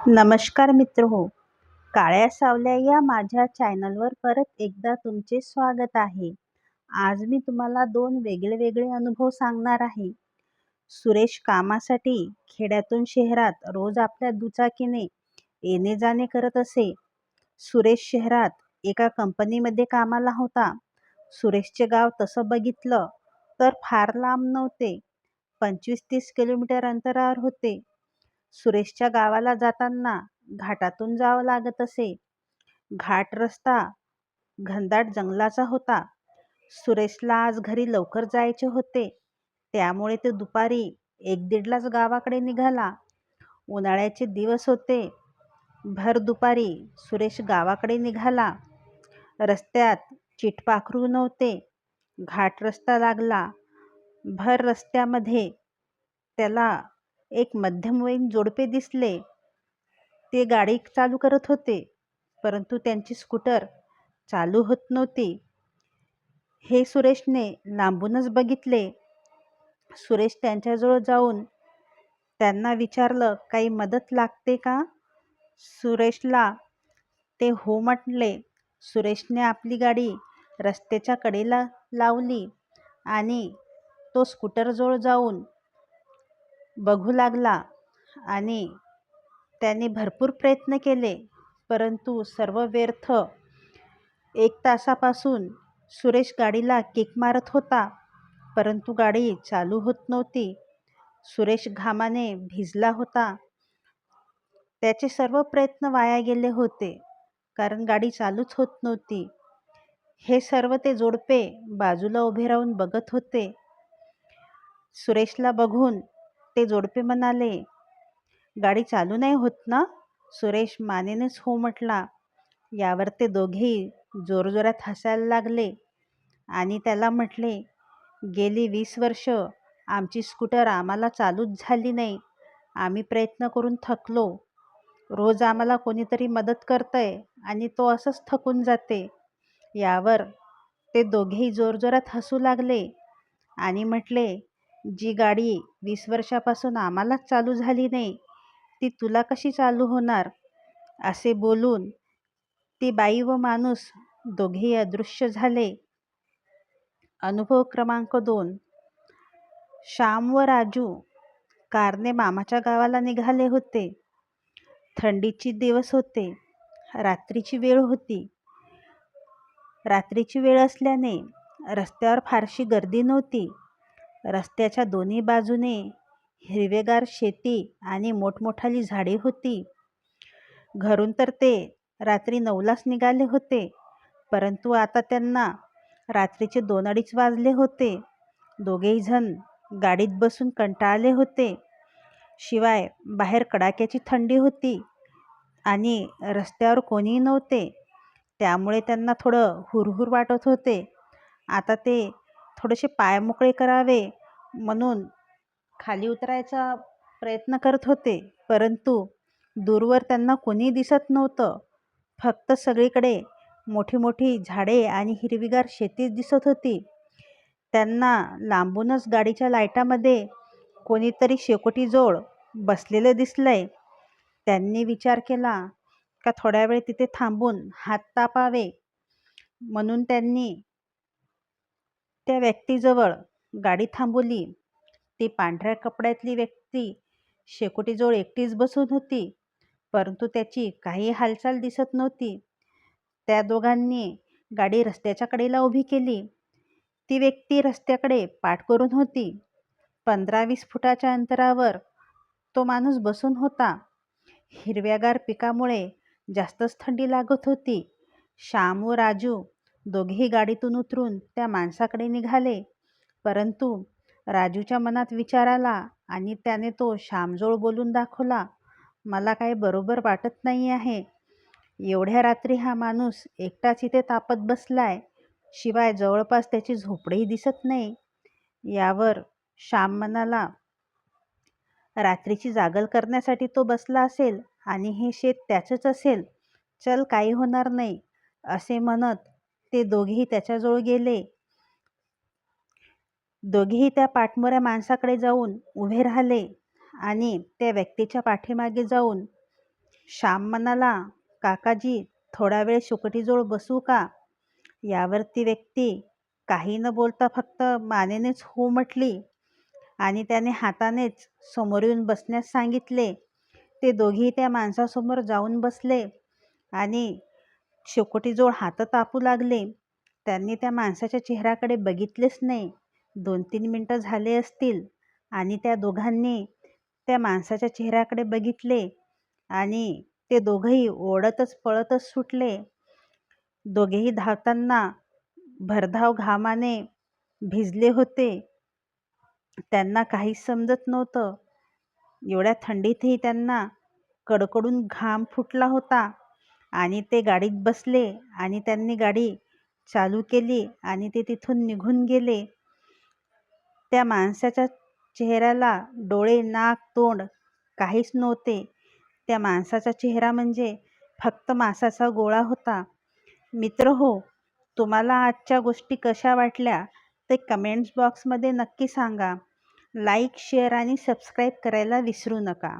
नमस्कार मित्रहो, काळ्या सावल्या या माझ्या चॅनलवर परत एकदा तुमचे स्वागत आहे. आज मी तुम्हाला दोन वेगळे अनुभव सांगणार आहे. सुरेश कामासाठी खेड्यातून शहरात रोज आपल्या दुचाकीने येणे जाणे करत असे. सुरेश शहरात एका कंपनीमध्ये कामाला होता. सुरेशचे गाव तसं बघितलं तर फार लांब नव्हते, 25-30 किलोमीटर अंतरावर होते. सुरेशच्या गावाला जाताना घाटातून जावं लागत असे. घाट रस्ता घनदाट जंगलाचा होता. सुरेशला आज घरी लवकर जायचे होते, त्यामुळे ते दुपारी 1-1:30लाच गावाकडे निघाला. उन्हाळ्याचे दिवस होते. भर दुपारी सुरेश गावाकडे निघाला. रस्त्यात चिटपाखरू नव्हते. घाट रस्ता लागला. भर रस्त्यामध्ये त्याला एक मध्यमवयीन जोडपे दिसले. ते गाडी चालू करत होते, परंतु त्यांची स्कूटर चालू होत नव्हती. हे सुरेशने लांबूनच बघितले. सुरेश त्यांच्याजवळ जाऊन त्यांना विचारलं, काही मदत लागते का? सुरेशला ते हो म्हटले. सुरेशने आपली गाडी रस्त्याच्या कडेला लावली आणि तो स्कूटरजवळ जाऊन बघू लागला आणि त्याने भरपूर प्रयत्न केले, परंतु सर्व व्यर्थ. 1 तासापासून सुरेश गाडीला किक मारत होता, परंतु गाडी चालू होत नव्हती. सुरेश घामाने भिजला होता. त्याचे सर्व प्रयत्न वाया गेले होते, कारण गाडी चालूच होत नव्हती. हे सर्व ते जोडपे बाजूला उभे राहून बघत होते. सुरेशला बघून ते जोडपे म्हणाले, गाडी चालू नाही होत ना? सुरेश मानेनेच हो म्हटला. यावर ते दोघेही जोरजोरात हसायला लागले आणि त्याला म्हटले, गेली 20 वर्ष आमची स्कूटर आम्हाला चालूच झाली नाही. आम्ही प्रयत्न करून थकलो. रोज आम्हाला कोणीतरी मदत करतंय आणि तो असंच थकून जाते. यावर ते दोघेही जोरजोरात हसू लागले आणि म्हटले, जी गाडी 20 वर्षापासून आम्हालाच चालू झाली नाही, ती तुला कशी चालू होणार? असे बोलून ती बाई व माणूस दोघेही अदृश्य झाले. अनुभव क्रमांक 2. श्याम व राजू कारने मामाच्या गावाला निघाले होते. थंडीचे दिवस होते. रात्रीची वेळ होती. रात्रीची वेळ असल्याने रस्त्यावर फारशी गर्दी नव्हती. रस्त्याच्या दोन्ही बाजूने हिरवेगार शेती आणि मोठमोठाली झाडे होती. घरून तर ते रात्री 9लाच निघाले होते, परंतु आता त्यांना रात्रीचे 2-2:30 वाजले होते. दोघेही जण गाडीत बसून कंटाळले होते. शिवाय बाहेर कडाक्याची थंडी होती आणि रस्त्यावर कोणीही नव्हते, त्यामुळे त्यांना थोडं हुरहुर वाटत होते. आता ते थोडेसे पाय मोकळे करावे म्हणून खाली उतरायचा प्रयत्न करत होते, परंतु दूरवर त्यांना कोणी दिसत नव्हतं. फक्त सगळीकडे मोठी मोठी झाडे आणि हिरवीगार शेती दिसत होती. त्यांना लांबूनच गाडीच्या लाईटामध्ये कोणीतरी शेकोटीजवळ बसलेलं दिसलंय. त्यांनी विचार केला का थोड्या वेळ तिथे थांबून हात तापावे, म्हणून त्यांनी त्या व्यक्तीजवळ गाडी थांबवली. ती पांढऱ्या कपड्यातली व्यक्ती शेकोटीजवळ एकटीच बसून होती, परंतु त्याची काही हालचाल दिसत नव्हती. त्या दोघांनी गाडी रस्त्याच्या कडेला उभी केली. ती व्यक्ती रस्त्याकडे पाठ करून होती. 15-20 फुटाच्या अंतरावर तो माणूस बसून होता. हिरव्यागार पिकामुळे जास्तच थंडी लागत होती. श्याम व राजू दोघेही गाडीतून उतरून त्या माणसाकडे निघाले, परंतु राजूच्या मनात विचार आला आणि त्याने तो श्यामजवळ बोलून दाखवला, मला काही बरोबर वाटत नाही आहे. एवढ्या रात्री हा माणूस एकटाच इथे तापत बसलाय, शिवाय जवळपास त्याची झोपडीही दिसत नाही. यावर श्याम म्हणाला, रात्रीची जागल करण्यासाठी तो बसला असेल आणि हे शेत त्याचंच असेल. चल, काही होणार नाही. असे म्हणत ते दोघेही त्याच्याजवळ गेले. दोघेही त्या पाठमोऱ्या माणसाकडे जाऊन उभे राहिले आणि त्या व्यक्तीच्या पाठीमागे जाऊन श्याम म्हणाला, काकाजी थोडा वेळ शुकटीजवळ बसू का? यावर ती व्यक्ती काही न बोलता फक्त मानेनेच हो म्हटली आणि त्याने हातानेच समोर येऊन बसण्यास सांगितले. ते दोघेही त्या माणसासमोर जाऊन बसले आणि शेकोटीजवळ हात तापू लागले. त्यांनी त्या माणसाच्या चेहऱ्याकडे बघितलेच नाही. 2-3 मिनिटं झाले असतील आणि त्या दोघांनी त्या माणसाच्या चेहऱ्याकडे बघितले आणि ते दोघंही ओढतच पळतच सुटले. दोघेही धावताना भरधाव घामाने भिजले होते. त्यांना काहीच समजत नव्हतं. एवढ्या थंडीतही त्यांना कडकडून घाम फुटला होता आणि ते गाडीत बसले आणि त्यांनी गाडी चालू केली आणि ते तिथून निघून गेले. त्या माणसाच्या चेहऱ्याला डोळे, नाक, तोंड काहीच नव्हते. त्या माणसाचा चेहरा म्हणजे फक्त मांसाचा गोळा होता. मित्रहो, तुम्हाला आजच्या गोष्टी कशा वाटल्या ते कमेंट्स बॉक्समध्ये नक्की सांगा. लाईक, शेअर आणि सबस्क्राईब करायला विसरू नका.